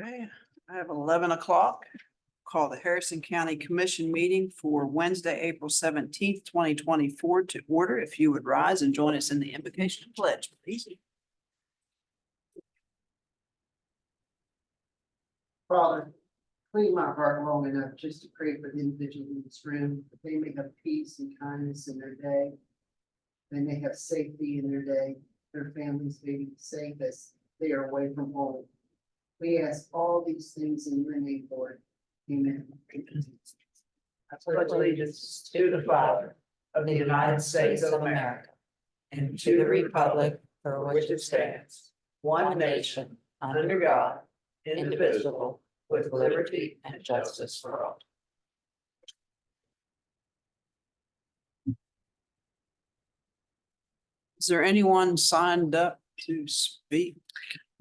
Okay, I have 11 o'clock. Call the Harrison County Commission meeting for Wednesday, April 17th, 2024 to order. If you would rise and join us in the invocation and pledge, please. Father, clean my heart long enough just to pray for the individuals in this room, that they may have peace and kindness in their day. They may have safety in their day, their families may be safe as they are away from home. We ask all these things in your name, Lord. Amen. I pledge allegiance to the flag of the United States of America and to the republic for which it stands, one nation, under God, indivisible, with liberty and justice for all. Is there anyone signed up to speak?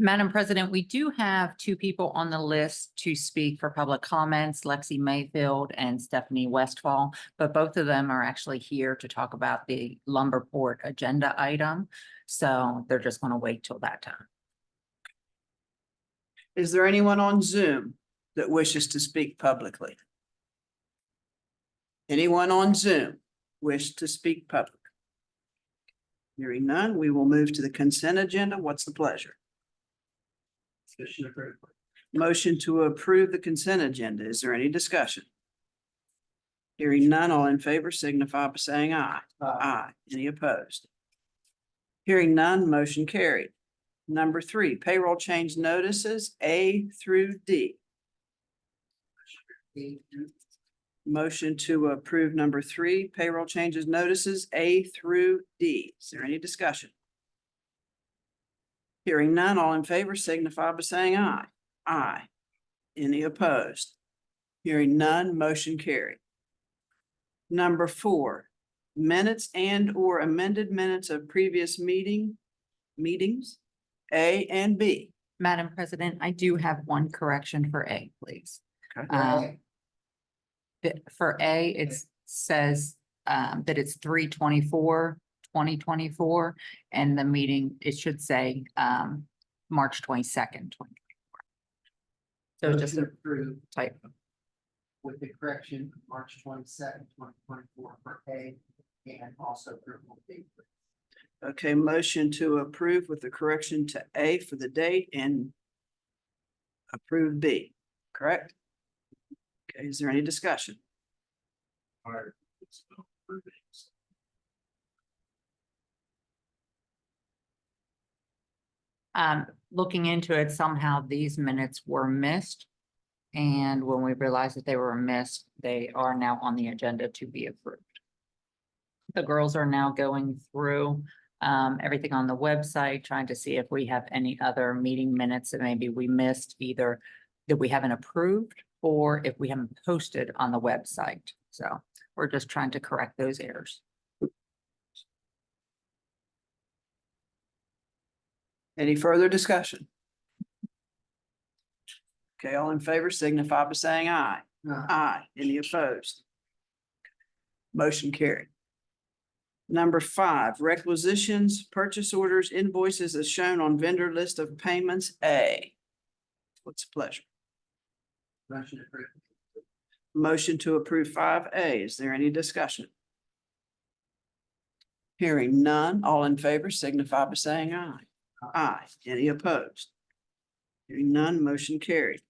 Madam President, we do have two people on the list to speak for public comments, Lexi Mayfield and Stephanie Westfall, but both of them are actually here to talk about the lumber port agenda item. So they're just going to wait till that time. Is there anyone on Zoom that wishes to speak publicly? Anyone on Zoom wish to speak publicly? Hearing none, we will move to the consent agenda. What's the pleasure? Motion to approve the consent agenda. Is there any discussion? Hearing none, all in favor signify by saying aye. Aye. Any opposed? Hearing none, motion carried. Number 3, payroll change notices A through D. Motion to approve number 3, payroll changes notices A through D. Is there any discussion? Hearing none, all in favor signify by saying aye. Aye. Any opposed? Hearing none, motion carried. Number 4, minutes and or amended minutes of previous meetings, A and B. Madam President, I do have one correction for A, please. Okay. For A, it says that it's 3/24/2024, and the meeting, it should say March 22nd, 2024. So it's just Motion a approved typo. with the correction, March 22nd, 2024 for A, and also approval of B. Okay, motion to approve with the correction to A for the date and approve B, correct? Okay, is there any discussion? Looking into it, somehow these minutes were missed. And when we realized that they were missed, they are now on the agenda to be approved. The girls are now going through everything on the website, trying to see if we have any other meeting minutes that maybe we missed, either that we haven't approved or if we haven't posted on the website. So we're just trying to correct those errors. Any further discussion? Okay, all in favor signify by saying aye. Aye. Any opposed? Motion carried. Number 5, requisitions, purchase orders, invoices as shown on vendor list of payments A. What's the pleasure? Motion approved. Motion to approve 5A. Is there any discussion? Hearing none, all in favor signify by saying aye. Aye. Any opposed? Hearing none, motion carried.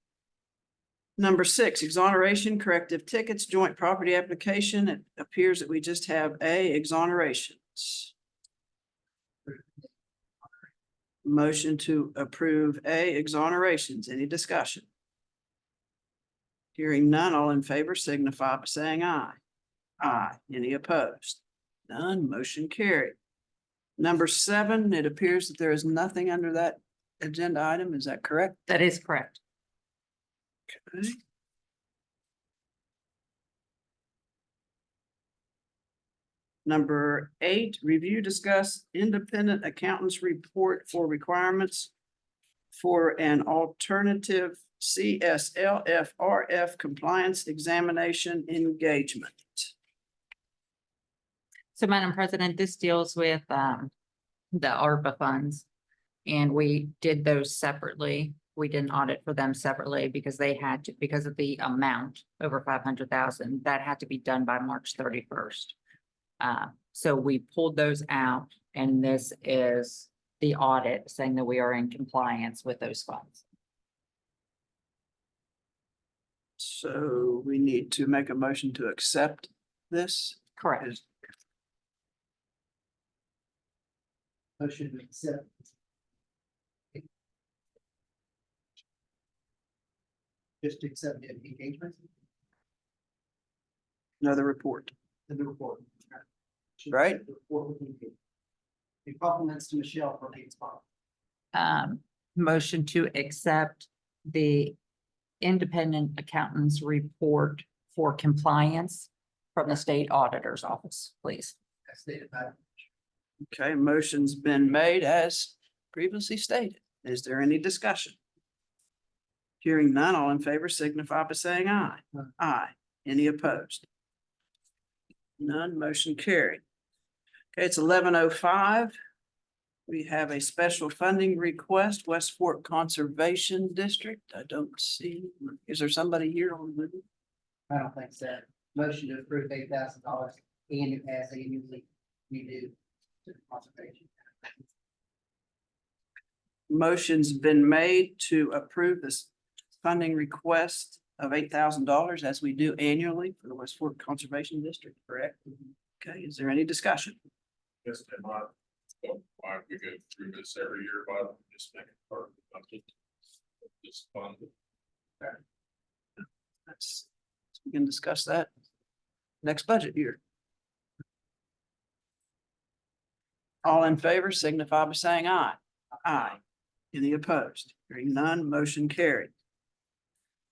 Number 6, exoneration, corrective tickets, joint property application. It appears that we just have A, exonerations. Motion to approve A, exonerations. Any discussion? Hearing none, all in favor signify by saying aye. Aye. Any opposed? None, motion carried. Number 7, it appears that there is nothing under that agenda item. Is that correct? That is correct. Okay. Number 8, review, discuss independent accountants report for requirements for an alternative CSLFRF compliance examination engagement. So Madam President, this deals with the ARPA funds. And we did those separately We didn't audit for them separately because they had to, because of the amount over 500,000, that had to be done by March 31st. So we pulled those out, and this is the audit saying that we are in compliance with those funds. So we need to make a motion to accept this. Correct. Motion to accept. Just to accept the engagement Another report, and the report. right? The report with the engagement. The compliments to Michelle for being spot. Motion to accept the independent accountant's report for compliance from the state auditor's office, please. As stated by. Okay, motion's been made as previously stated. Is there any discussion? Hearing none, all in favor signify by saying aye. Aye. Any opposed? None, motion carried. Okay, it's 11:05. We have a special funding request, West Fork Conservation District. I don't see, is there somebody here on the? I don't think so. Motion to approve $8,000 and as annually we do to the conservation. Motion's been made to approve this funding request of $8,000 as we do annually for the West Fork Conservation District, correct? Okay, is there any discussion? Just in my, why we go through this every year, why don't we just make it part of the budget? This fund. We can discuss that next budget year. All in favor signify by saying aye. Aye. Any opposed? Hearing none, motion carried.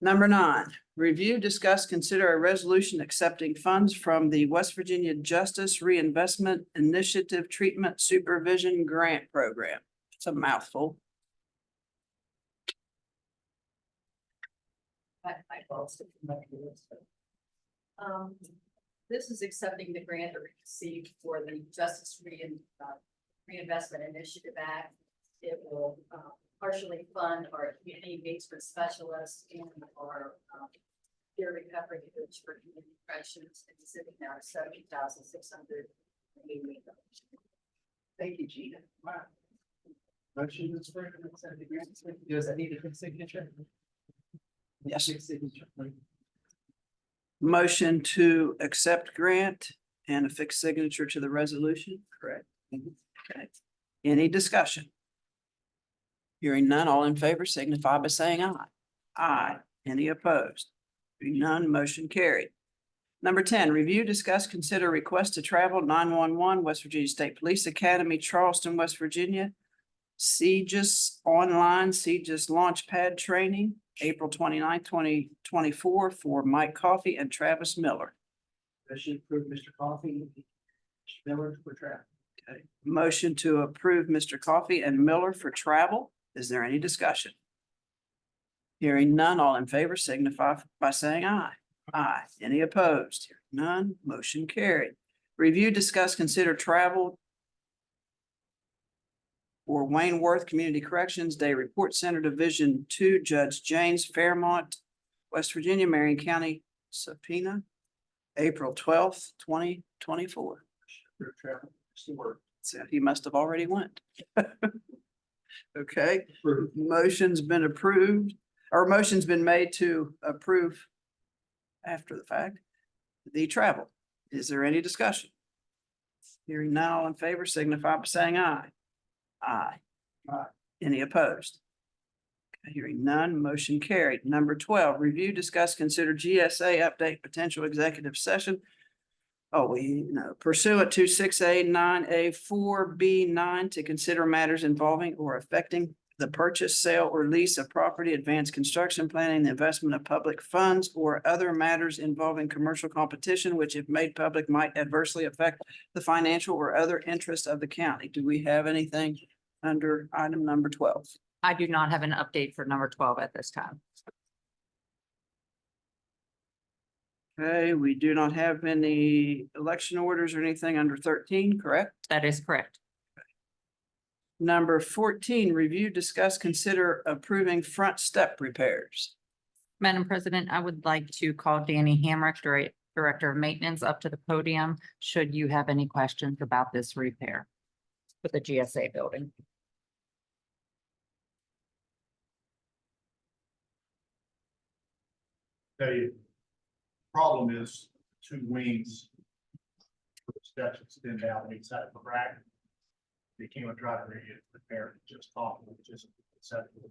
Number 9, review, discuss, consider a resolution accepting funds from the West Virginia Justice Reinvestment Initiative Treatment Supervision Grant Program. It's a mouthful. This is accepting the grant that we received for the Justice Reinvestment Initiative Act. It will partially fund our community engagement specialists and our peer recovery coach for community corrections, and it's sitting now at $70,680. Thank you, Gina. Wow. Motion to approve and accept the grant. Does that need a quick signature? Yes. Quick signature, please. Motion to accept grant and a fixed signature to the resolution, correct? Okay. Any discussion? Hearing none, all in favor signify by saying aye. Aye. Any opposed? Hearing none, motion carried. Number 10, review, discuss, consider request to travel 911 West Virginia State Police Academy, Charleston, West Virginia. CJIS online, CJIS Launchpad Training, April 29th, 2024 for Mike Coffey and Travis Miller. Motion to approve Mr. Coffee. Mr. Miller for travel. Okay. Motion to approve Mr. Coffey and Miller for travel. Is there any discussion? Hearing none, all in favor signify by saying aye. Aye. Any opposed? Hearing none, motion carried. Review, discuss, consider travel for Wayne Worth Community Corrections Day Report Center Division 2, Judge James Fairmont, West Virginia, Marion County subpoena, April 12th, 2024. For travel. Mr. Word. So he must have already went. Okay, Approved. motion's been approved, or motion's been made to approve after the fact, the travel. Is there any discussion? Hearing none, all in favor signify by saying aye. Aye. Aye. Any opposed? Okay, hearing none, motion carried. Number 12, review, discuss, consider GSA update potential executive session. Oh, we know pursuant to 6A9A4B9 to consider matters involving or affecting the purchase, sale, or lease of property, advanced construction planning, the investment of public funds, or other matters involving commercial competition, which if made public might adversely affect the financial or other interests of the county. Do we have anything under item number 12? I do not have an update for number 12 at this time. Okay, we do not have any election orders or anything under 13, correct? That is correct. Number 14, review, discuss, consider approving front step repairs. Madam President, I would like to call Danny Hamrick, Director of Maintenance, up to the podium, should you have any questions about this repair with the GSA building. The problem is two wings. The steps extend out each side of the rack. They came and tried to repair it, just awful, just acceptable.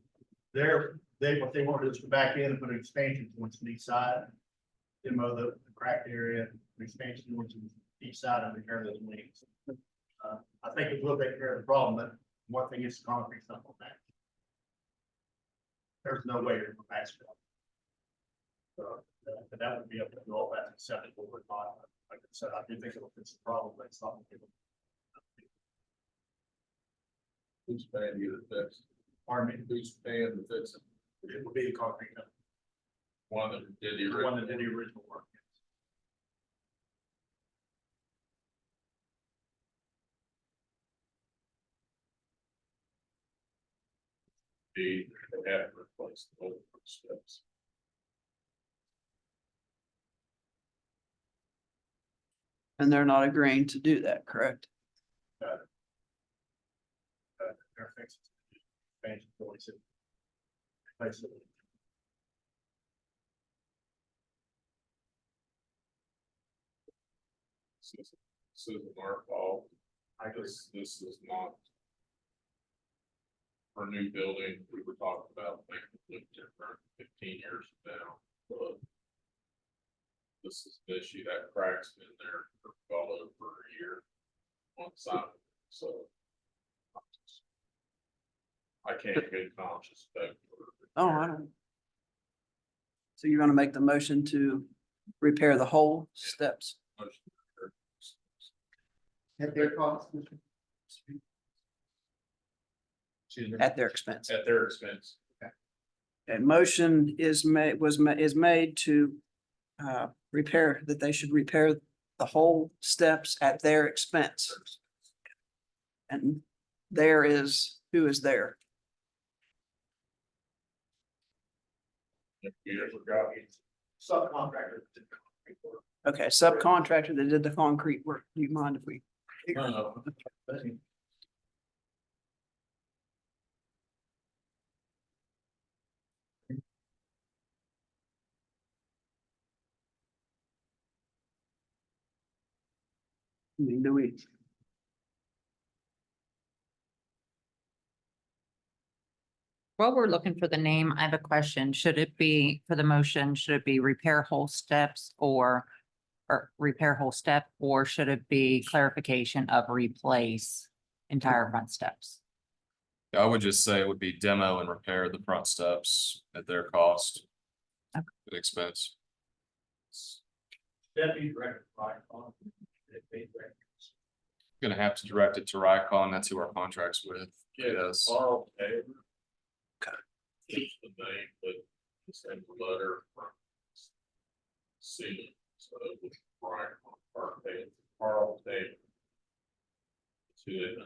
What they wanted is to back in and put an expansion joints on each side. Demo the cracked area, expansion joints on each side and repair those wings. I think it will take care of the problem, but one thing is concrete stuff on that. There's no way to go back. But that would be up to all that acceptable or not. Like I said, I do think it'll fix the problem, but it's not. Who's paying you to fix? Pardon me, Who's paying to fix it? it would be the concrete company, One that did the the one that did original. the original work. They have to replace the old steps. And they're not agreeing to do that, correct? They're fixing expansion joints and replace it. This isn't our fault. I guess This is not. For new building, we were talking about making it look different 15 years from now, but. This is the issue, that crack's been there for well over a year. On the side, so. I can't get conscious that. Oh, I don't. So you're gonna make the motion to repair the whole steps At their cost. at their expense? At their expense. A motion is made to repair, that they should repair the whole steps at their expense. And there is, who is there? Subcontractor. Okay, subcontractor that did the concrete work. Do you mind if we? I mean, do we? While we're looking for the name, I have a question. Should it be, for the motion, should it be repair whole steps or repair whole step, or should it be clarification of replace entire front steps? I would just say it would be demo and repair the front steps at their cost. Okay. At expense. Deputy Director, right, on. Gonna have to direct it to Rycon. That's who our contract's with. Yes. Carl Taylor. Okay. Is the name, but send a letter from. See, so it was Brian Carl Taylor. To it.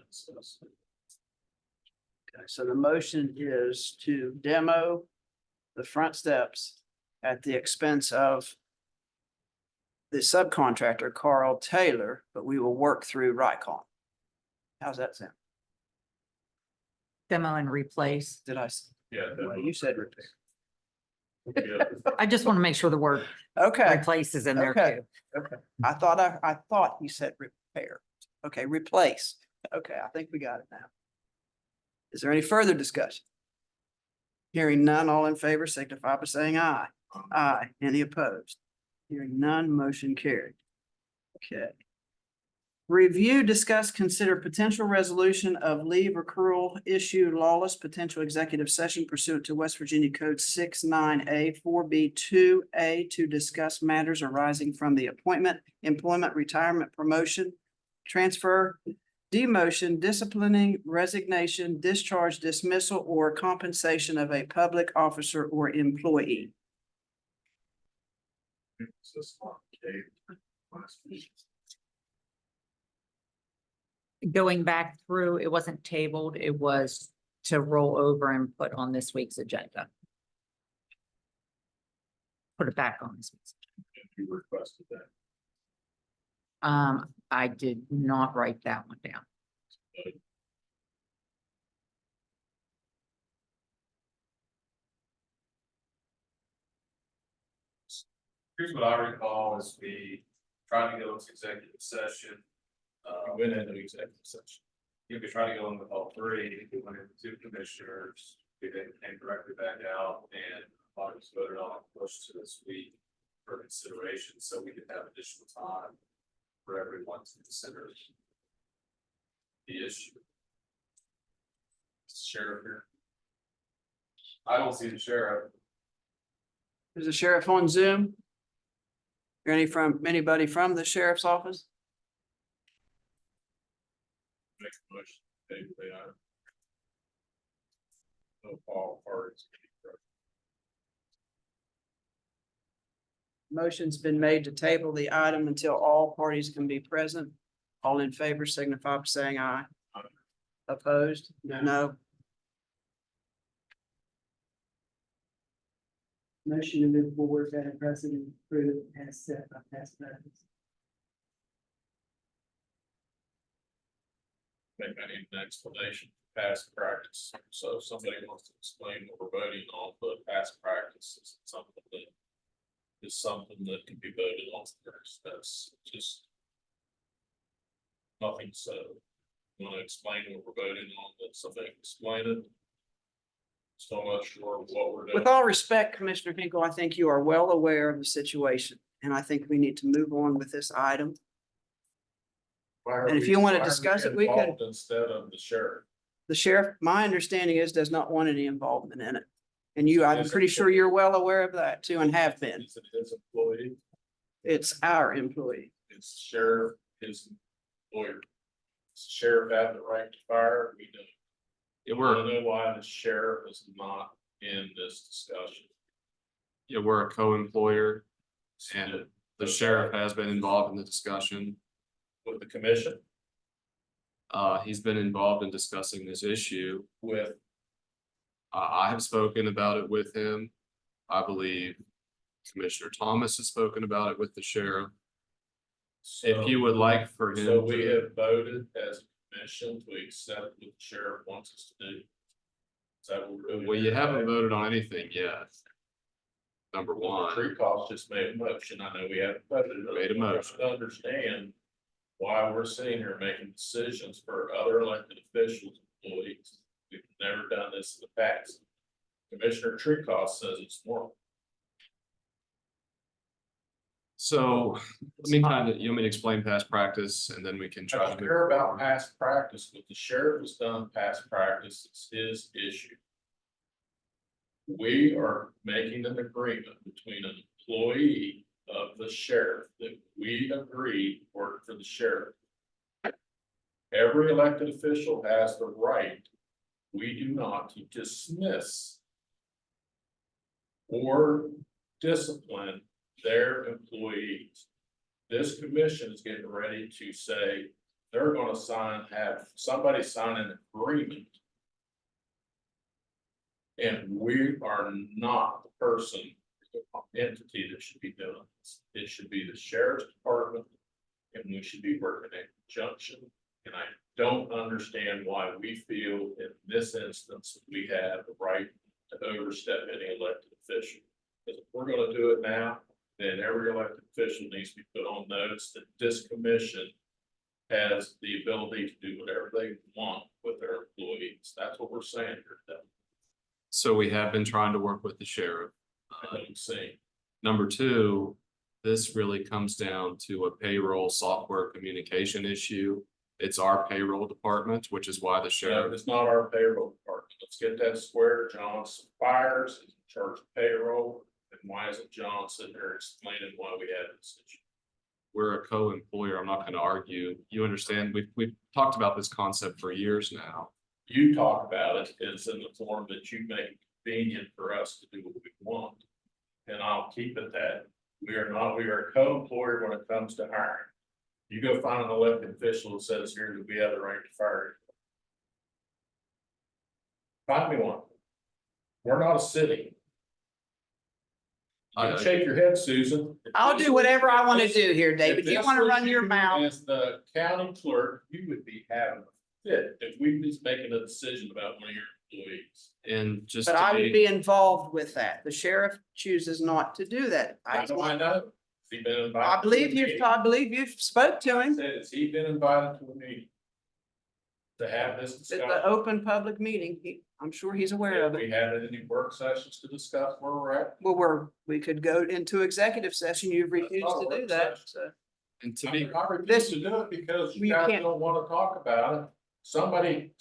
Okay, so the motion is to demo the front steps at the expense of the subcontractor, Carl Taylor, but we will work through Rycon. How's that sound? Demo and replace. Did I? Yeah. Well, you said repair. Yeah. I just want to make sure the word Okay, replace is in there Okay. too. I thought he said repair. Okay, replace. Okay, I think we got it now. Is there any further discussion? Hearing none, all in favor signify by saying aye. Aye. Any opposed? Hearing none, motion carried. Okay. Review, discuss, consider potential resolution of leave accrual issue lawless potential executive session pursuant to West Virginia Code 69A 4B2A to discuss matters arising from the appointment, employment, retirement, promotion, transfer, demotion, disciplining, resignation, discharge, dismissal, or compensation of a public officer or employee. It's this one, Dave. Last week. going back through, it wasn't tabled, it was to roll over and put on this week's agenda. Put it back on this week's. If you requested that. I did not write that one down. Here's what I recall is we tried to go into executive session. We went into executive session. We tried to go in with all three, we went into two commissioners, we then came directly back out and thought it was voted on and pushed to this week for consideration, so we could have additional time for everyone to consider the issue. Sheriff here. I don't see the sheriff. Is the sheriff on Zoom? Or anybody from the sheriff's office? Make a motion, table the item. No all parties. Motion's been made to table the item until all parties can be present. All in favor signify by saying aye. Aye. Opposed? No. Motion to move forward, Madam President, approve as set by past practice. Think I need an explanation, for past practice, so if somebody wants to explain what we're voting on, but past practice is something that can be voted on first, that's just. Nothing, so, want to explain what we're voting on, let somebody explain it. So much sure what we're doing. With all respect, Commissioner Hinkle, I think you are well aware of the situation, and I think we need to move on with this item. Why are and if we- you wanna why are discuss it, we can- involved Instead of the sheriff. The sheriff, my understanding is, does not want any involvement in it. And you, I'm Is it- pretty sure you're well aware of that too, and have been. Is it his employee? It's our employee. It's sheriff, his lawyer. Does the sheriff have the right to fire? We don't. Yeah, I we're, don't know why the sheriff is not in this discussion. we're a co-employer, and So, the sheriff has been involved in the discussion. with the commission, He's been involved in discussing this issue. with, I have spoken about it with him. I believe Commissioner Thomas has spoken about it with the sheriff. If you would like for him so we to, have voted as a commission to accept what the sheriff wants us to do. Is that what we're doing? well, you haven't voted on anything yet. Number one, Tree cost just made a motion. I know we haven't voted. on it. Made a motion. I understand why we're sitting here making decisions for other elected officials, employees. We've never done this in the past. Commissioner Tree cost says it's more. so, let me you want me to explain past practice and then we can I try don't to. care about past practice. What the sheriff has done past practice is his issue. We are making an agreement between an employee of the sheriff that we agreed worked for the sheriff. Every elected official has the right, we do not, to dismiss or discipline their employees. This commission is getting ready to say they're gonna have somebody sign an agreement. And we are not the person, the entity that should be doing this. It should be the sheriff's department. And we should be working in conjunction. And I don't understand why we feel in this instance, we have the right to overstep any elected official. Because if we're gonna do it now, then every elected official needs to be put on notice that this commission has the ability to do whatever they want with their employees. That's what we're saying here, Devin. So we have been trying to work with the sheriff. I don't see. Number two, this really comes down to a payroll software communication issue. It's our payroll department, which is why the No, sheriff, it's not our payroll department. Let's get that square. Johnson fires, is in charge of payroll. And why isn't John sitting there explaining why we had this issue? we're a co-employer. I'm not gonna argue. You understand, we've talked about this concept for years now. You talk about it, it's in the form that you make convenient for us to do what we want. And I'll keep it that, we are a co-employer when it comes to hiring. You go find an elected official that says, here to be other rank fire. Find me one. We're not a city. You can shake your head, Susan. I'll do whatever I want to do here, David. You want to run your mouth? As the county clerk, you would be having a fit if we was making a decision about one of your employees. And just But to I would be, be involved with that. The sheriff chooses not to do that. How do I know? Has he been invited? I believe to a meeting? I believe you spoke to him. Said, has he been invited to a meeting? To have this It's an discussion? open public meeting. I'm sure he's aware of Have it. we had any work sessions to discuss where we're at? Well, we could go into executive session. You've refused not a to do work that, session. so. and to I be, refuse to do it because You you guys can't- don't wanna talk about it. Somebody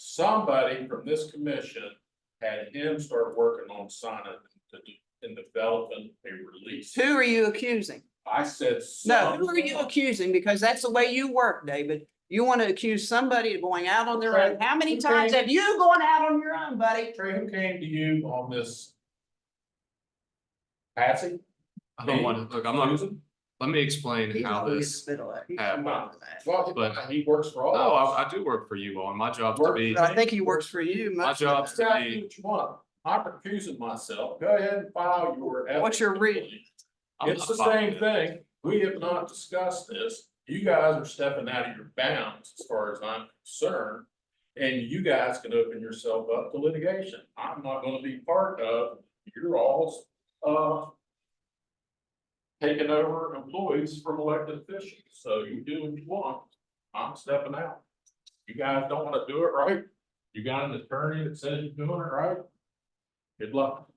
from this commission had him start working on signing and developing a release. Who are you accusing? I said. No, who are you someone. accusing? Because that's the way you work, David. You want to accuse somebody of going out on their own. How many Okay. times have you gone out on your own, buddy? Trey, who came to you on this? Patsy? I don't want to, look, I'm not, Susan? let me explain He's how always this. in the middle of it. He's happened. wrong with that. Well, But- he works for all. No, of us. I do work for you all, and my job's to Work- be, But I think he works for you. my most of job's the to time. Tell me be. what you want. I'm recusing myself. Go ahead and file your. What's your ethics reason? I'm It's the not same fighting. thing. We have not discussed this. You guys are stepping out of your bounds as far as I'm concerned. And you guys can open yourself up to litigation. I'm not gonna be part of your all's, taking over employees from elected officials. So you do what you want. I'm stepping out. You guys don't wanna do it right. You got an attorney that says you're doing it right. Good luck.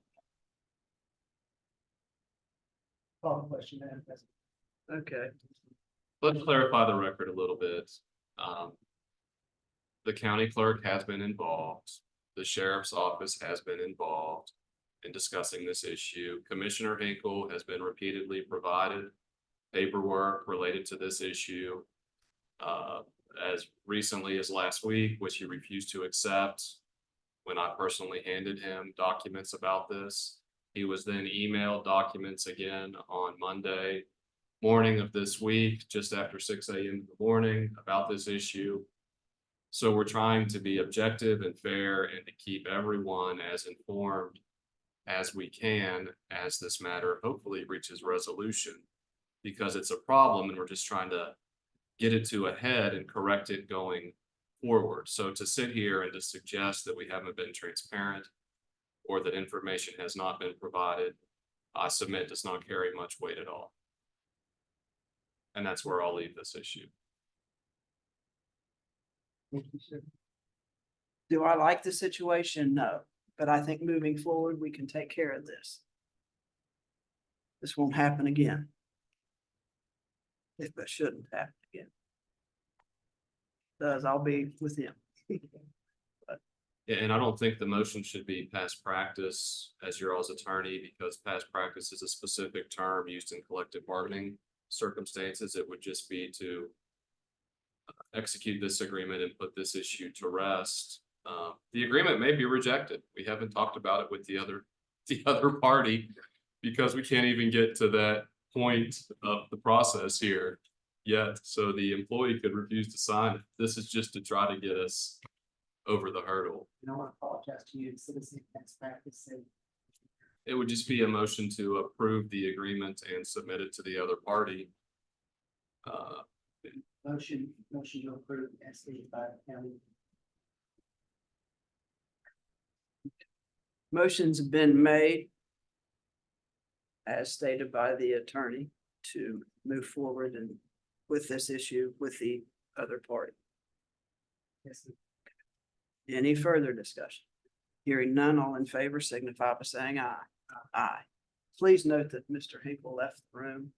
Call the question, Madam President. Okay. Let's clarify the record a little bit. Um, The county clerk has been involved. The sheriff's office has been involved in discussing this issue. Commissioner Hinkle has been repeatedly provided paperwork related to this issue. As recently as last week, which he refused to accept when I personally handed him documents about this. He was then emailed documents again on Monday morning of this week, just after 6 a.m. in the morning about this issue. So we're trying to be objective and fair and to keep everyone as informed as we can as this matter hopefully reaches resolution. Because it's a problem and we're just trying to get it to a head and correct it going forward. So to sit here and to suggest that we haven't been transparent or that information has not been provided, I submit does not carry much weight at all. And that's where I'll leave this issue. Do I like the situation? No, but I think moving forward, we can take care of this. This won't happen again. If it shouldn't happen again. Does, I'll be with him. Yeah, and I don't think the motion should be past practice as your all's attorney, because past practice is a specific term used in collective bargaining circumstances. It would just be to execute this agreement and put this issue to rest. The agreement may be rejected. We haven't talked about it with the other party because we can't even get to that point of the process here yet. So the employee could refuse to sign it. This is just to try to get us over the hurdle. And I want to apologize to you, citizen tax practice, so It would just be a motion to approve the agreement and submit it to the other party. motion to approve as stated by the county. Motion's been made. As stated by the attorney, to move forward and with this issue with the other party. Yes, sir. Any further discussion? Hearing none, all in favor signify by saying aye. Aye. Please note that Mr. Hinkle left the room.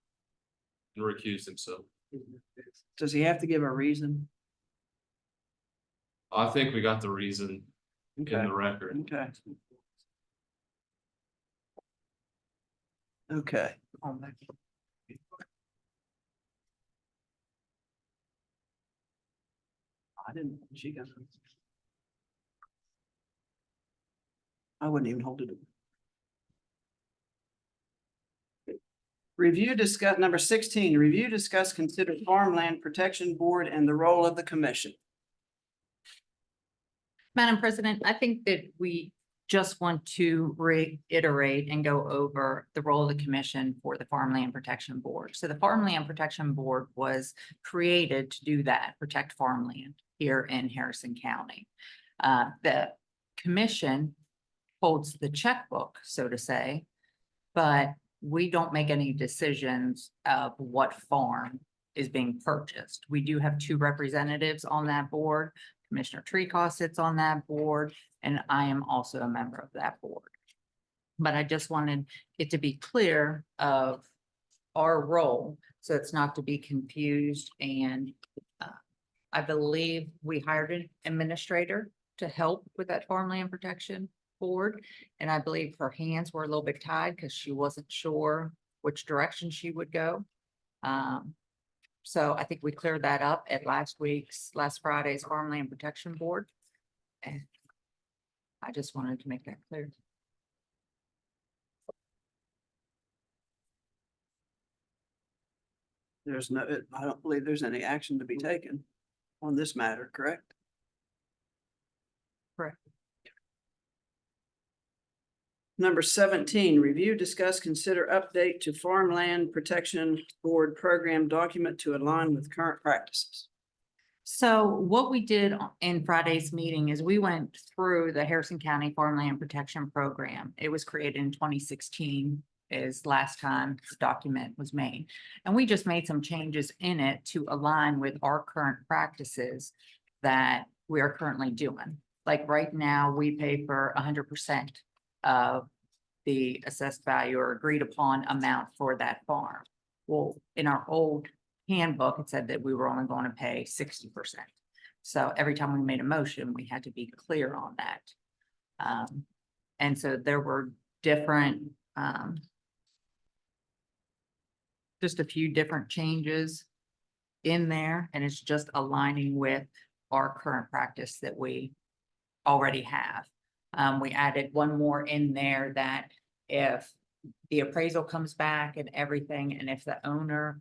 And recuse himself. Does he have to give a reason? I think we got the reason in Okay, the record. okay. Okay. I didn't, she got. I wouldn't even hold it. Number 16, review, discuss, consider farmland protection board and the role of the commission. Madam President, I think that we just want to reiterate and go over the role of the commission for the Farmland Protection Board. So the Farmland Protection Board was created to do that, protect farmland here in Harrison County. The commission holds the checkbook, so to say, but we don't make any decisions of what farm is being purchased. We do have 2 representatives on that board. Commissioner Treecaw sits on that board, and I am also a member of that board. But I just wanted it to be clear of our role, so it's not to be confused. And I believe we hired an administrator to help with that farmland protection board. And I believe her hands were a little bit tied because she wasn't sure which direction she would go. So I think we cleared that up at last Friday's Farmland Protection Board. And I just wanted to make that clear. I don't believe there's any action to be taken on this matter, correct? Correct. Number 17, review, discuss, consider update to Farmland Protection Board program document to align with current practices. So what we did in Friday's meeting is we went through the Harrison County Farmland Protection Program. It was created in 2016 is last time this document was made. And we just made some changes in it to align with our current practices that we are currently doing. Like right now, we pay for 100% of the assessed value or agreed upon amount for that farm. Well, in our old handbook, it said that we were only going to pay 60%. So every time we made a motion, we had to be clear on that. And so there were different, just a few different changes in there, and it's just aligning with our current practice that we already have. We added one more in there that if the appraisal comes back and everything, and if the owner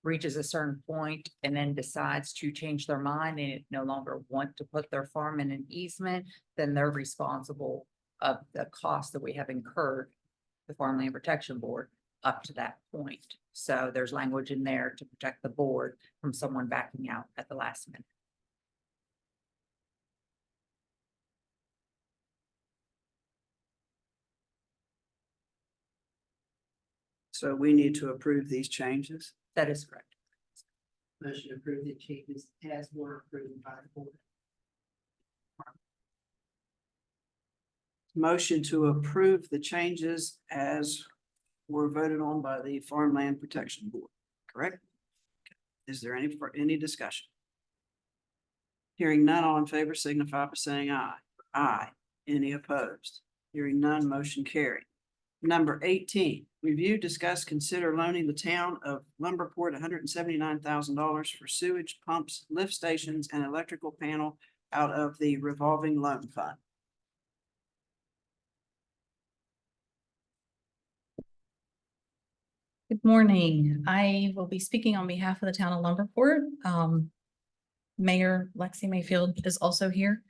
reaches a certain point and then decides to change their mind and no longer want to put their farm in an easement, then they're responsible of the cost that we have incurred, the Farmland Protection Board, up to that point. So there's language in there to protect the board from someone backing out at the last minute. So we need to approve these changes. That is correct. Motion to approve the changes as were approved by the board. Motion to approve the changes as were voted on by the Farmland Protection Board, correct? Is there any discussion? Hearing none, all in favor signify by saying aye. Aye. Any opposed? Hearing none, motion carried. Number 18, review, discuss, consider loaning the town of Lumberport $179,000 for sewage pumps, lift stations, and electrical panel out of the revolving loan fund. Good morning. I will be speaking on behalf of the town of Lumberport. Mayor Lexi Mayfield is also here.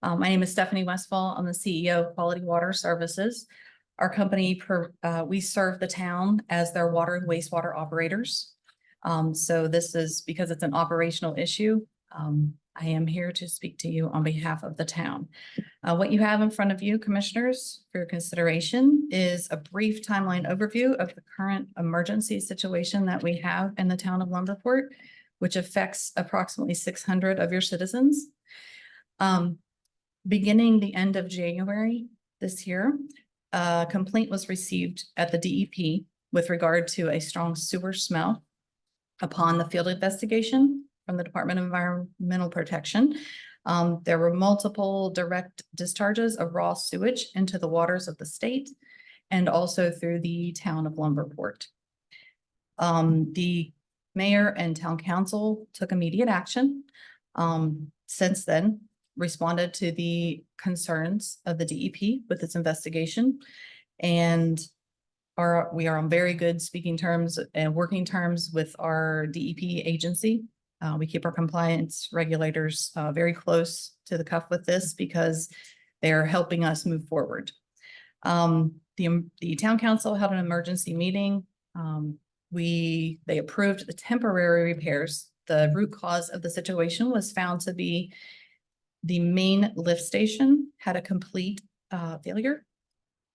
My name is Stephanie Westfall. I'm the CEO of Quality Water Services. Our company, we serve the town as their water and wastewater operators. So this is because it's an operational issue. I am here to speak to you on behalf of the town. What you have in front of you, commissioners, for your consideration is a brief timeline overview of the current emergency situation that we have in the town of Lumberport, which affects approximately 600 of your citizens. Beginning the end of January this year, a complaint was received at the DEP with regard to a strong sewer smell. Upon the field investigation from the Department of Environmental Protection, there were multiple direct discharges of raw sewage into the waters of the state and also through the town of Lumberport. The mayor and town council took immediate action. Since then, responded to the concerns of the DEP with its investigation and we are on very good speaking terms and working terms with our DEP agency. We keep our compliance regulators very close to the cuff with this because they're helping us move forward. The town council held an emergency meeting. They approved the temporary repairs. The root cause of the situation was found to be the main lift station had a complete failure.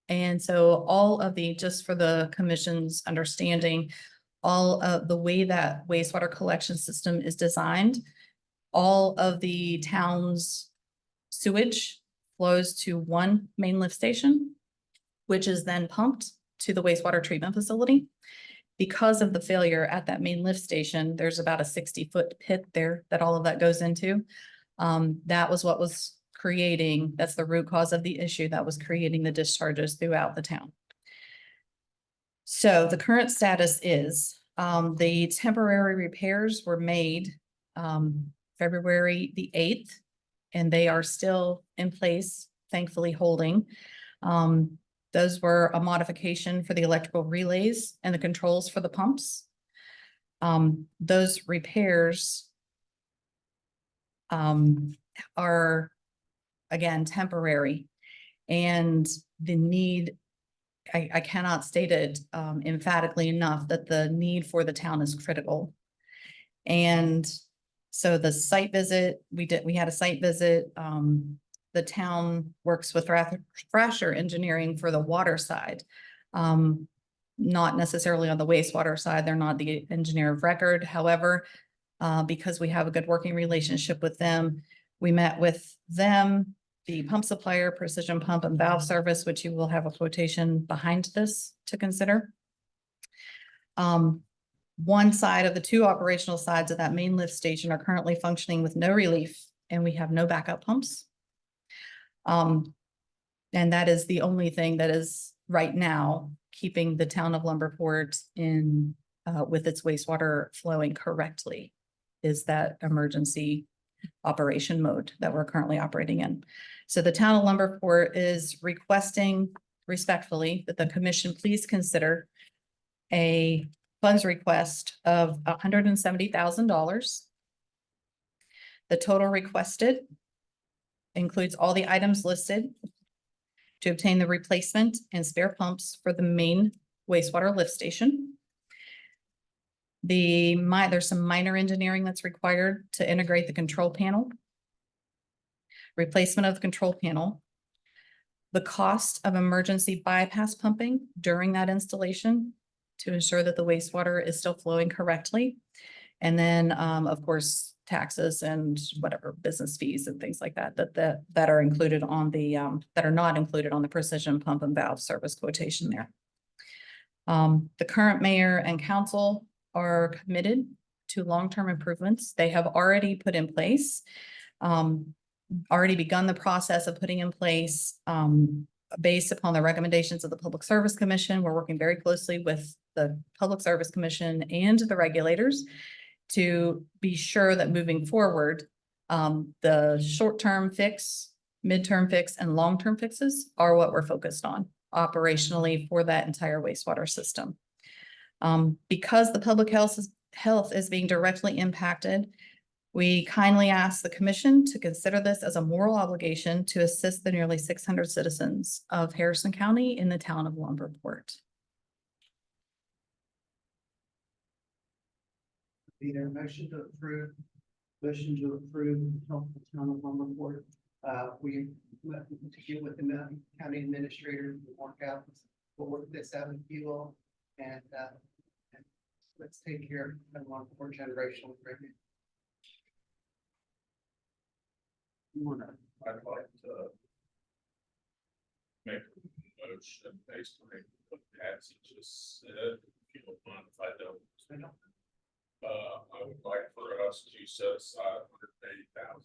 And so all of just for the commission's understanding, all of the way that wastewater collection system is designed, all of the town's sewage flows to one main lift station, which is then pumped to the wastewater treatment facility. Because of the failure at that main lift station, there's about a 60-foot pit there that all of that goes into. That was what was creating, that's the root cause of the issue that was creating the discharges throughout the town. So the current status is, the temporary repairs were made, February the 8th, and they are still in place, thankfully holding. Those were a modification for the electrical relays and the controls for the pumps. Those repairs are, again, temporary, and the need, I cannot state it emphatically enough that the need for the town is critical. And so the site visit, we had a site visit. The town works with Thrasher Engineering for the water side. Not necessarily on the wastewater side, they're not the engineer of record. However, because we have a good working relationship with them, we met with them, the pump supplier, Precision Pump and Valve Service, which you will have a quotation behind this to consider. One side of the two operational sides of that main lift station are currently functioning with no relief, and we have no backup pumps. And that is the only thing that is right now keeping the town of Lumberport in with its wastewater flowing correctly, is that emergency operation mode that we're currently operating in. So the town of Lumberport is requesting respectfully that the commission please consider a funds request of $170,000. The total requested includes all the items listed to obtain the replacement and spare pumps for the main wastewater lift station. There's some minor engineering that's required to integrate the control panel. Replacement of the control panel. The cost of emergency bypass pumping during that installation to ensure that the wastewater is still flowing correctly. And then, of course, taxes and whatever business fees and things like that, that are included on the, that are not included on the Precision Pump and Valve Service quotation there. The current mayor and council are committed to long-term improvements. They have already put in place, already begun the process of putting in place, based upon the recommendations of the Public Service Commission. We're working very closely with the Public Service Commission and the regulators to be sure that moving forward, the short-term fix, midterm fix, and long-term fixes are what we're focused on operationally for that entire wastewater system. Because the public health is being directly impacted, we kindly ask the commission to consider this as a moral obligation to assist the nearly 600 citizens of Harrison County in the town of Lumberport. Be there a motion to approve the help the town of Lumberport. We met with the county administrator to work this out with you all, and let's take care of Lumberport generational agreement. I'd like to make a motion based on what Patsy just said. If you don't mind if I don't. I would like for us to set aside $180,000.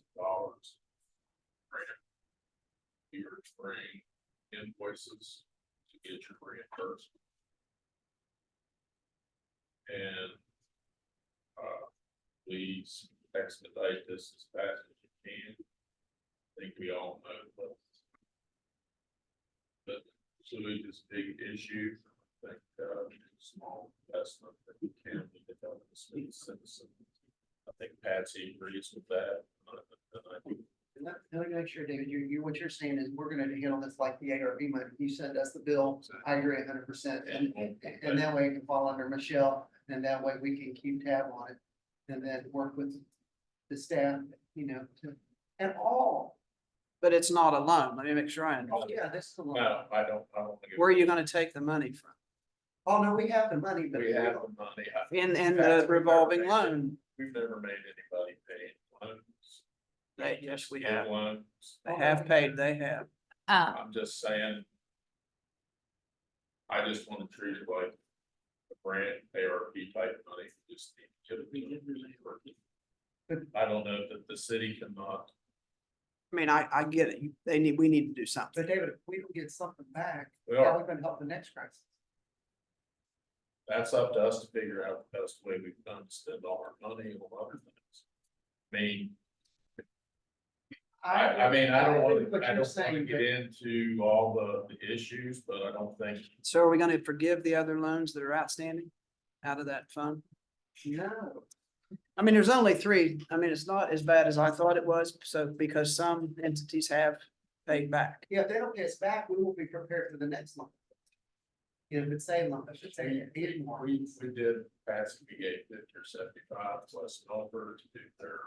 Your spring invoices to get your reimbursement. And please expedite this as fast as you can. I think we all know that sewage is a big issue think, small investment that we can be developing smooth citizen. I think Patsy agrees with that. And I do. And let me make sure, David, what you're saying is we're gonna handle this like the ARP money. You send us the bill. I agree 100%. And that way it can fall under Michelle, and that way we can keep tab on it. And then work with the staff, and all. But it's not a loan. Let me make sure I Oh, understand. yeah, this is the one. No, I don't think. Where are you gonna take the money from? Oh, no, we have the money, but. We have the money. In the revolving loan, We've never made anybody pay loans. yes, we have. Loans. They have paid, they have. I'm just saying. I just want to treat it like a grant ARP type money, just. I don't know that the city cannot. I mean, I get it. We need to do something. But David, if we don't get something back, We how are, we gonna help the next crisis? that's up to us to figure out the best way we've done to spend all our money on other things. I mean, I mean, I don't agree want with what to, I you're don't want to saying, get but- into all the issues, but I don't think. So are we gonna forgive the other loans that are outstanding out of that fund? No, I mean, there's only three. I mean, it's not as bad as I thought it was. So because some entities have paid back. yeah, if they don't pay us back, we won't be prepared for the next month. If it's same month, I should say, eight more. We did pass, we gave 50 or 75 plus an offer to do their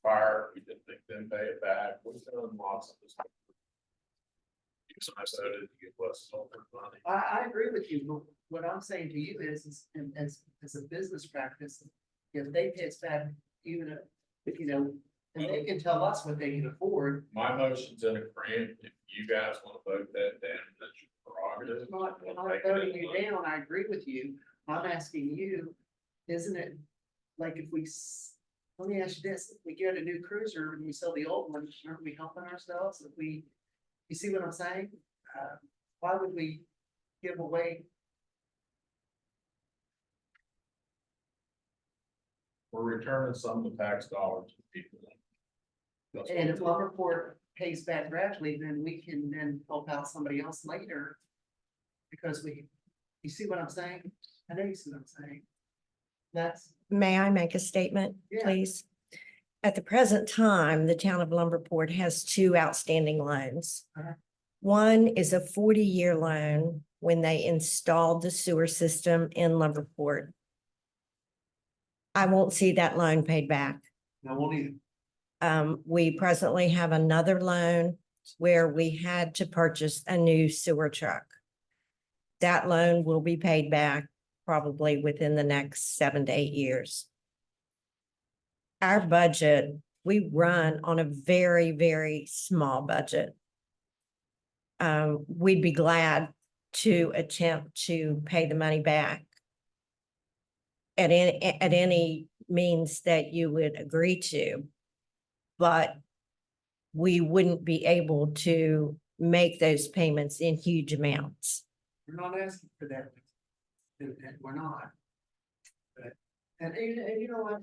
fire, we didn't think them pay it back, we've done lots of this. So I voted to give West Sulphur money. I agree with you, but what I'm saying to you is, as a business practice, if they pay us back, even if, and they can tell us what they can afford. My motion's in a grant, if you guys wanna vote that down, that's your prerogative. It's not, We'll I'm take it voting as you one. down, I agree with you, I'm asking you, isn't it, like if let me ask you this, if we get a new cruiser and we sell the old one, aren't we helping ourselves if you see what I'm saying? Why would we give away? We're returning some of the tax dollars to people. That's what And if we're doing. Lumberport pays back gradually, then we can then help out somebody else later. Because you see what I'm saying? I know you see what I'm saying. That's, May I make a statement, Yeah. please? At the present time, the town of Lumberport has two outstanding loans. Uh-huh. One is a 40-year loan when they installed the sewer system in Lumberport. I won't see that loan paid back. no, we'll need. We presently have another loan where we had to purchase a new sewer truck. That loan will be paid back probably within the next 7 to 8 years. Our budget, we run on a very, very small budget. We'd be glad to attempt to pay the money back at any means that you would agree to. But we wouldn't be able to make those payments in huge amounts. We're not asking for that. And we're not. But, and you know what,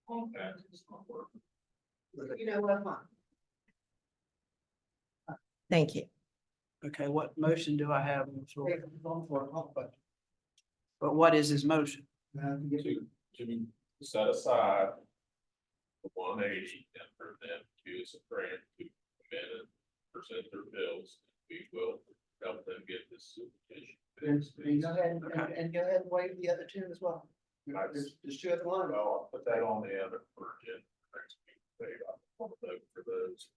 Okay, it's not working. you know what, fine. Thank you. Okay, what motion do I have on the floor? Okay, going for it, but, But what is his motion? To set aside the 180 and for them to use a grant to come in and present their bills, we will help them get this supervision. and go ahead and go ahead and waive the other two as well. There's two at the line. Well, I'll put that on the other for agenda next week. I'll vote for those.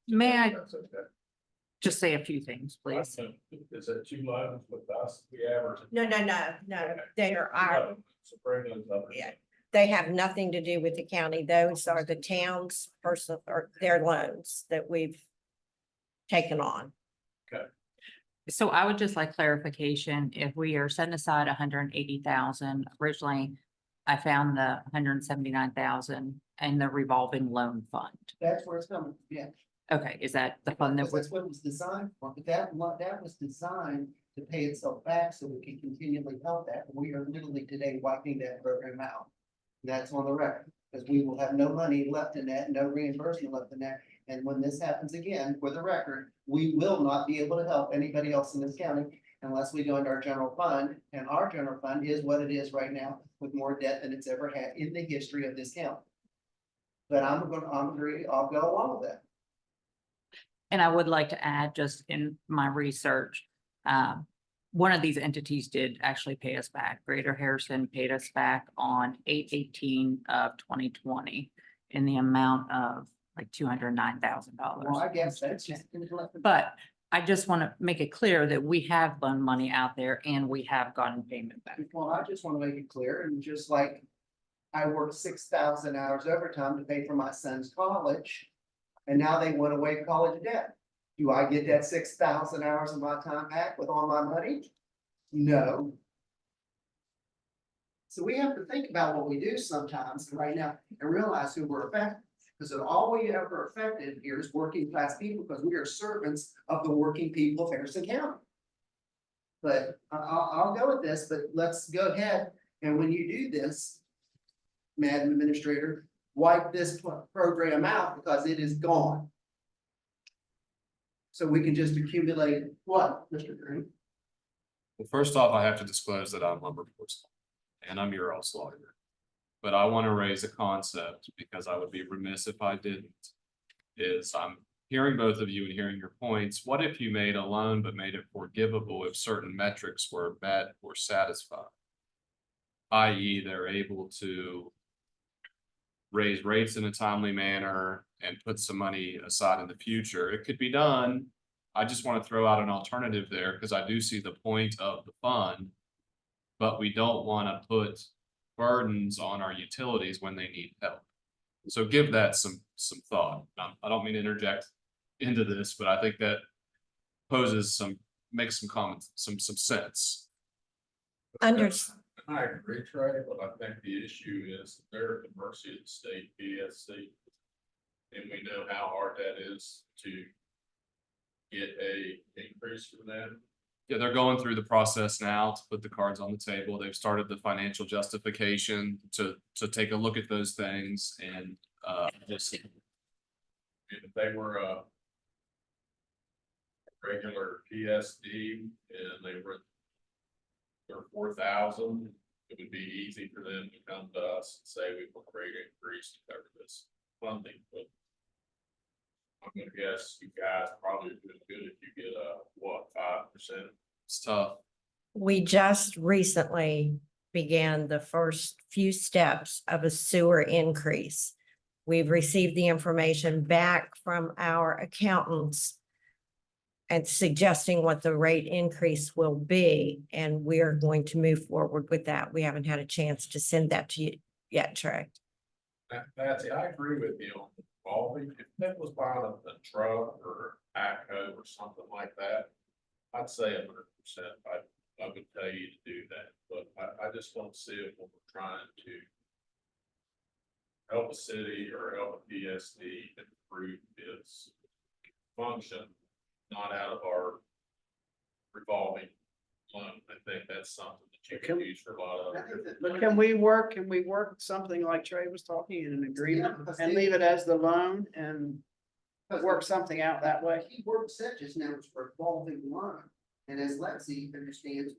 May I That's okay. just say a few things, please? Is it two loans with us? We average. No. They are our, So bring those up. Yeah. they have nothing to do with the county. Those are the town's personal, or their loans that we've taken on. So I would just like clarification, if we are setting aside 180,000, originally I found the 179,000 in the revolving loan fund. That's where it's coming, yeah. Okay, is that the fund that Because was, that's what it was designed for, but that was designed to pay itself back so we can continually help that. We are literally today wiping that program out. That's on the record, because we will have no money left in that, no reimbursement left in that, And when this happens again, for the record, we will not be able to help anybody else in this county unless we go into our general fund, and our general fund is what it is right now, with more debt than it's ever had in the history of this county. But I'm agree, I'll go along with that. And I would like to add, just in my research, one of these entities did actually pay us back. Greater Harrison paid us back on 8/18 of 2020 in the amount of like $209,000. Well, I guess that's just. But I just want to make it clear that we have loaned money out there and we have gotten payment back. Well, I just want to make it clear, and just like I worked 6,000 hours overtime to pay for my son's college, and now they want to waive college debt. Do I get that 6,000 hours of my time back with all my money? No. So we have to think about what we do sometimes right now and realize who we're affecting. Because all we ever affected here is working class people, because we are servants of the working people of Harrison County. But I'll go with this, but let's go ahead, and when you do this, Madam Administrator, wipe this program out because it is gone. So we can just accumulate what, Mr. Green? Well, first off, I have to disclose that I'm Lumberport's and I'm your all's lawyer. But I want to raise a concept because I would be remiss if I didn't. Is I'm hearing both of you and hearing your points. What if you made a loan but made it forgivable if certain metrics were met or satisfied? i.e., they're able to raise rates in a timely manner and put some money aside in the future. It could be done. I just want to throw out an alternative there because I do see the point of the fund. But we don't want to put burdens on our utilities when they need help. So give that some thought. I don't mean to interject into this, but I think that makes some comments, some sense. Under, I agree, Trey, but I think the issue is they're at the mercy of the state PSC. And we know how hard that is to get a increase from them. Yeah, they're going through the process now to put the cards on the table. They've started the financial justification to take a look at those things and just. If they were a regular PSD and they were their 4,000, it would be easy for them to come to us and say we will create an increase to cover this funding, but I'm gonna guess you guys probably doing good if you get a, what, 5%? It's tough. we just recently began the first few steps of a sewer increase. We've received the information back from our accountants and suggesting what the rate increase will be, and we are going to move forward with that. We haven't had a chance to send that to you yet, Trey. Patsy, I agree with you on the revolving. If that was buying a truck or ACO or something like that, I'd say 100%. I would tell you to do that, but I just don't see it when we're trying to help a city or help a PSD improve its function, not out of our revolving loan. I think that's something that you can use for a lot of. But can we work something like Trey was talking in an agreement and leave it as the loan and work something out that way? Key word said just now is revolving loan, and as Lexi understands,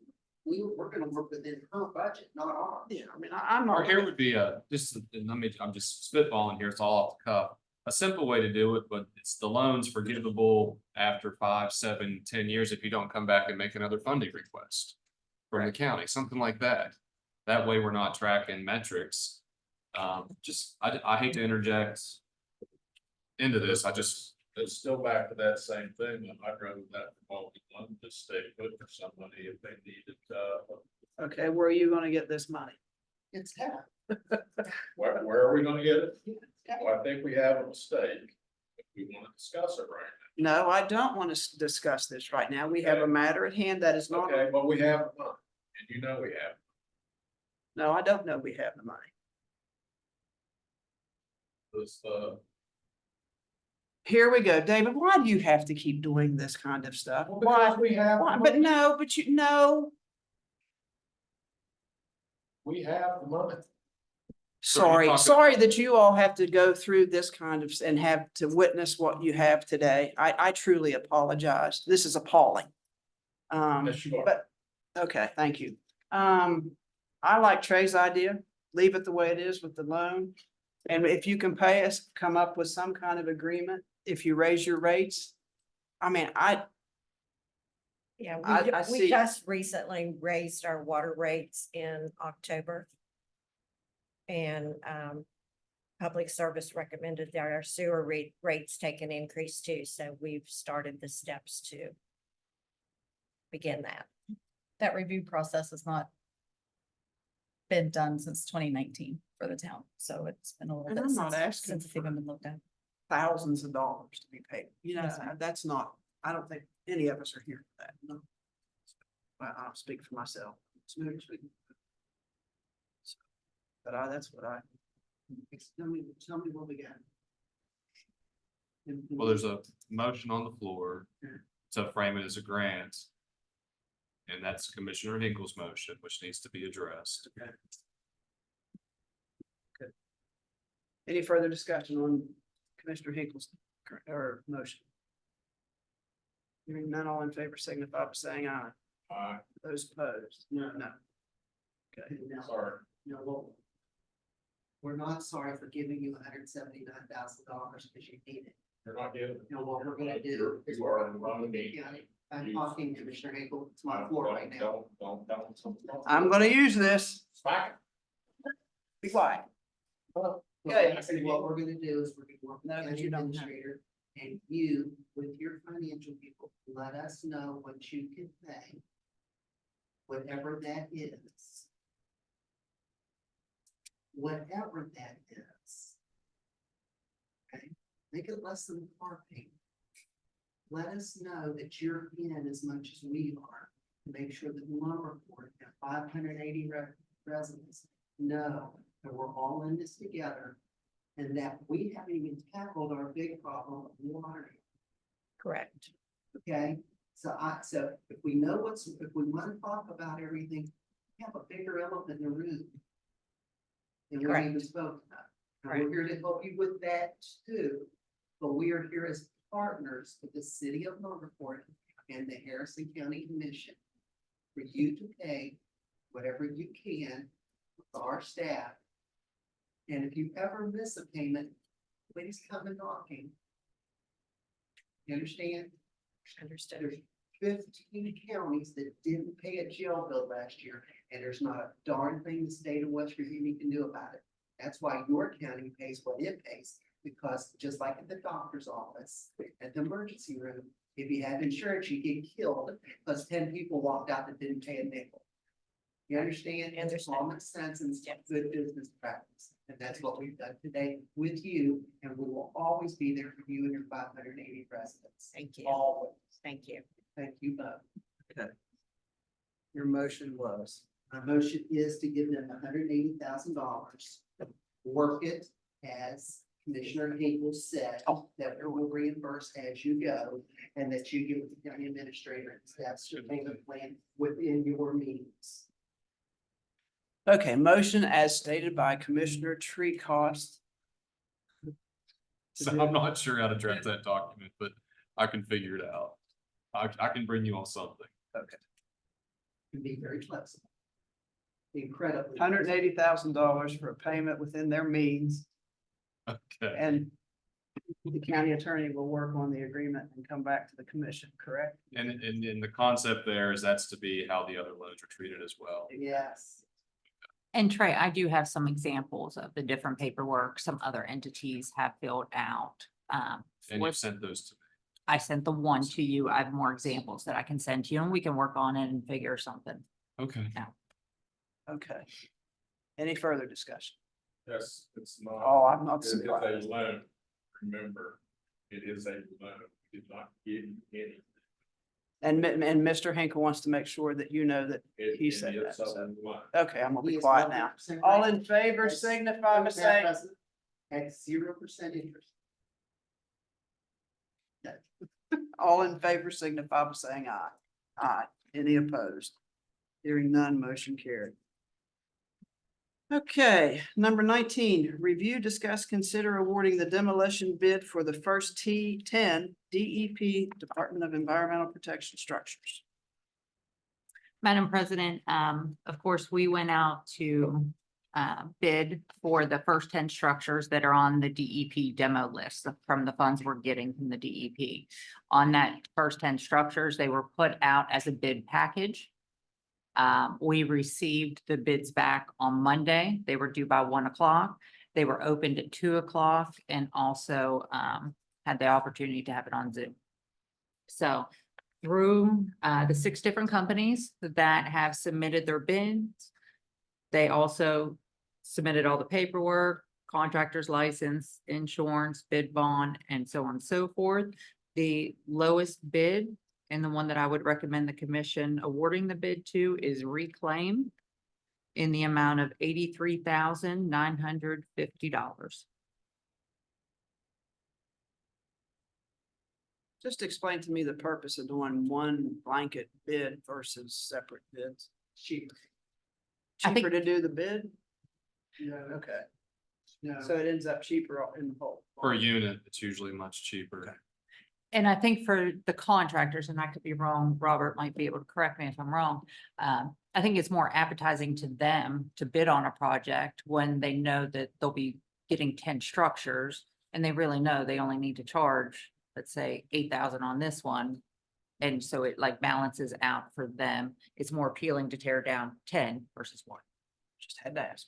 we're gonna work within her budget, not ours. Yeah, I mean, I'm Or not. here would be I'm just spitballing here, it's all off the cuff. A simple way to do it, but it's the loans forgivable after 5, 7, 10 years if you don't come back and make another funding request from the county, something like that. That way we're not tracking metrics. I hate to interject into this, It's still back to that same thing. I'd rather that revolving loan just stay put for somebody if they needed, Okay, where are you gonna get this money? It's half. where are we gonna get it? Well, I think we have a mistake. If we want to discuss it right No, I don't want to discuss this right now. We have a matter at hand that is now. not. Okay, but we have money, and you know we have. No, I don't know we have the money. This, Here we go, David. Why do you have to keep doing this kind of stuff? Why? we have. Why? But no, but you know, We have the money. So you're Sorry, talking- sorry that you all have to go through this kind of, and have to witness what you have today. I truly apologize. This is appalling. Yes, you are. But, okay, thank you. I like Trey's idea. Leave it the way it is with the loan. And if you can pay us, come up with some kind of agreement. If you raise your rates, I mean, Yeah, I we see. just recently raised our water rates in October. And Public Service recommended that our sewer rates take an increase too, so we've started the steps to begin that. That review process has not been done since 2019 for the town, so it's been a little And bit I'm not since asking it's even been looked at. thousands of dollars to be paid. You know, Yes, ma'am. that's not, I don't think any of us are here for that, no. Well, I'll speak for myself. But that's what tell me what we got. Well, there's a motion on the floor to frame it as a grant. And that's Commissioner Hinkle's motion, which needs to be addressed. Okay. Good. Any further discussion on Commissioner Hinkle's or motion? Hearing none, all in favor signify by saying aye. Those opposed? No. Okay. Sorry. No, well, we're not sorry for giving you $179,000 because you need it. You're not getting. You know what we're gonna do is You we're are gonna running the. I'm talking to Commissioner Hinkle, it's my floor right now. Don't. I'm gonna use this. Back. Be quiet. Well, Good. what we're gonna do is we're gonna work with No, the county you don't have- administrator and you with your financial people, let us know what you can pay. Whatever that is. Whatever that is. Okay, make it less than a car payment. Let us know that you're in as much as we are, to make sure that the lumber board at 580 residents know that we're all in this together. And that we haven't even tackled our big problem of water. Correct. Okay, so if we know if we want to talk about everything, we have a bigger elephant in the room. And we Correct. even spoke about. And we're here to help you with that too. But we are here as partners with the city of Lumberport and the Harrison County Commission. For you to pay whatever you can with our staff. And if you ever miss a payment, please come and knocking. You understand? Understood. There's 15 counties that didn't pay a jail bill last year, and there's not a darn thing the state of West Virginia can do about it. That's why your county pays what it pays, because just like at the doctor's office, at the emergency room, if you have insurance, you get killed because 10 people walked out that didn't pay a nickel. You understand? And there's common sense and good business practice. And that's what we've done today with you, and we will always be there for you and your 580 residents. Thank you. Always. Thank you. Thank you both. Your motion was. My motion is to give them $180,000. Work it as Commissioner Hinkle said, that we will reimburse as you go, and that you give the county administrator and staff's payment plan within your means. Okay, motion as stated by Commissioner Treecost. So I'm not sure how to draft that document, but I can figure it out. I can bring you on something. Can be very flexible. Incredibly. $180,000 for a payment within their means, Okay, and the county attorney will work on the agreement and come back to the commission, correct? and the concept there is that's to be how the other loans are treated as well. Yes. And Trey, I do have some examples of the different paperwork some other entities have filled out. And for- you've sent those to me. I sent the one to you. I have more examples that I can send to you and we can work on it and figure something. Okay. Okay. Any further discussion? Yes, it's not. Oh, I'm not It is surprised. a loan. Remember, it is a loan. We did not give you any. And Mr. Hinkle wants to make sure that you know that he It said is that, so. a loan. Okay, I'm gonna He be is quiet now. 100% All right. in favor That's- signify by Madam saying, President, at 0% interest. all in favor signify by saying aye. Aye. Any opposed? Hearing none, motion carried. Okay, number 19, review, discuss, consider awarding the demolition bid for the first T10 DEP Department of Environmental Protection Structures. Madam President, of course, we went out to bid for the first 10 structures that are on the DEP demo list from the funds we're getting from the DEP. On that first 10 structures, they were put out as a bid package. We received the bids back on Monday. They were due by 1 o'clock. They were opened at 2 o'clock and also had the opportunity to have it on Zoom. So through the 6 different companies that have submitted their bids, they also submitted all the paperwork, contractor's license, insurance, bid bond, and so on and so forth. The lowest bid, and the one that I would recommend the commission awarding the bid to, is Reclaim in the amount of $83,950. Just explain to me the purpose of doing one blanket bid versus separate bids. Cheaper. I think- Cheaper to do the bid? No, Okay, no. so it ends up cheaper in the whole. Per unit, it's usually much cheaper. And I think for the contractors, and I could be wrong, Robert might be able to correct me if I'm wrong. I think it's more appetizing to them to bid on a project when they know that they'll be getting 10 structures. And they really know they only need to charge, let's say, 8,000 on this one. And so it like balances out for them. It's more appealing to tear down 10 versus 1. Just had to ask.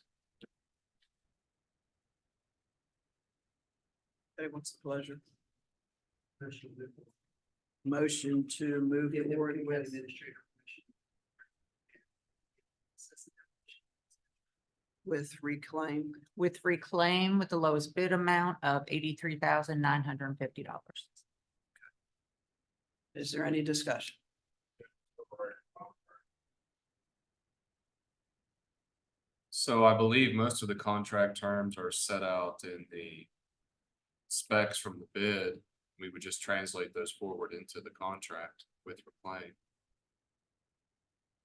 Okay, what's the pleasure? Motion to move the award with Reclaim. With Reclaim with the lowest bid amount of $83,950. Is there any discussion? So I believe most of the contract terms are set out in the specs from the bid. We would just translate those forward into the contract with Reclaim.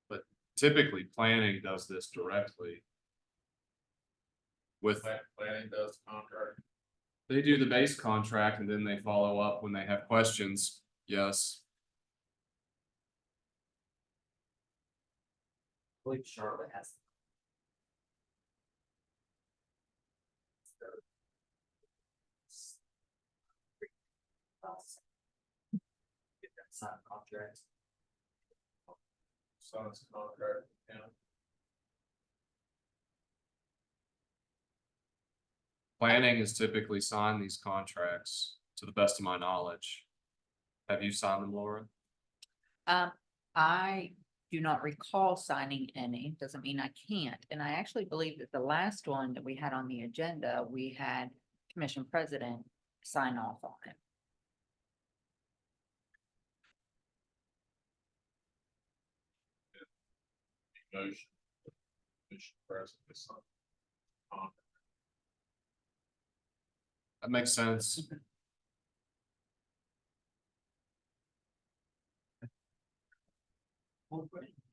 But typically, planning does this directly. With, Planning does contract. they do the base contract and then they follow up when they have questions. Yes, I believe Charlotte has. Get that signed contract. Signs contract, yeah. planning is typically signed these contracts, to the best of my knowledge. Have you signed them, Laura? I do not recall signing any, doesn't mean I can't. And I actually believe that the last one that we had on the agenda, we had commission president sign off on it. Motion. Commission President, sign. That makes sense.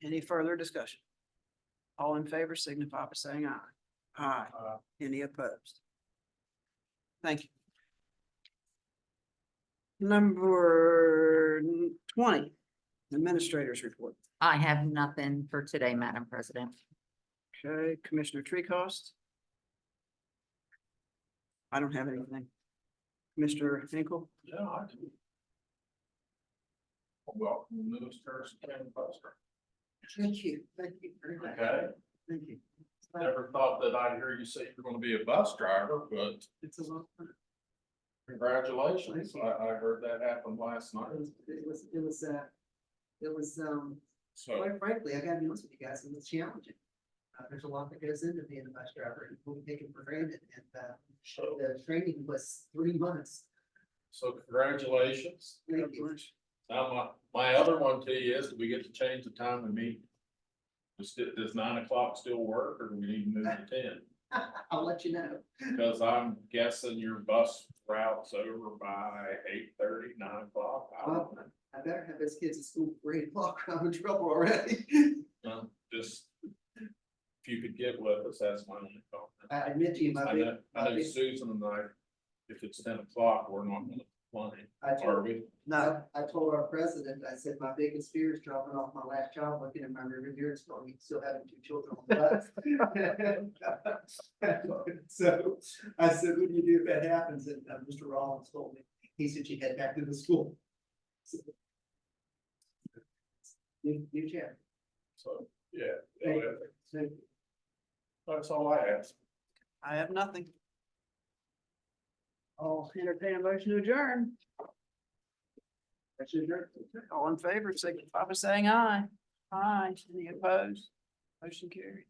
Any further discussion? All in favor signify by saying aye. Aye. Any opposed? Thank you. Number 20, Administrators Report. I have nothing for today, Madam President. Okay, Commissioner Treecost. I don't have anything. Mr. Hinkle. Yeah, I do. Welcome, Lewis Harrison County Bus Driver. Thank you very much. Okay, Thank you. never thought that I'd hear you say you're gonna be a bus driver, but It's a lot of fun. congratulations. I heard that happen last night. So, Quite frankly, I gotta be honest with you guys, it was challenging. There's a lot that goes into being a bus driver and we take it for granted and, so, the training was 3 months. so congratulations. Thank you. Now, my other one to you is, do we get to change the time to meet? Does 9 o'clock still work, or do we need to move to 10? I'll let you know. Because I'm guessing your bus route's over by 8:30, 9 o'clock. I don't know. I better have those kids at school before 8 o'clock, I'm in trouble already. Just if you could get with us, that's my only comment. I admit to you, I know, I know Susan and I, if it's 10 o'clock, we're not gonna play, are we? No, I told our president, I said, my biggest fear is dropping off my last child, looking at my rear view and still having 2 children on the bus. So I said, what do you do if that happens? And Mr. Rollins told me, he said you head back to the school. So, New chair. So, yeah, that's all I ask. I have nothing. I'll entertain a motion to adjourn. All in favor, signify by saying aye. Aye. Any opposed? Motion carries.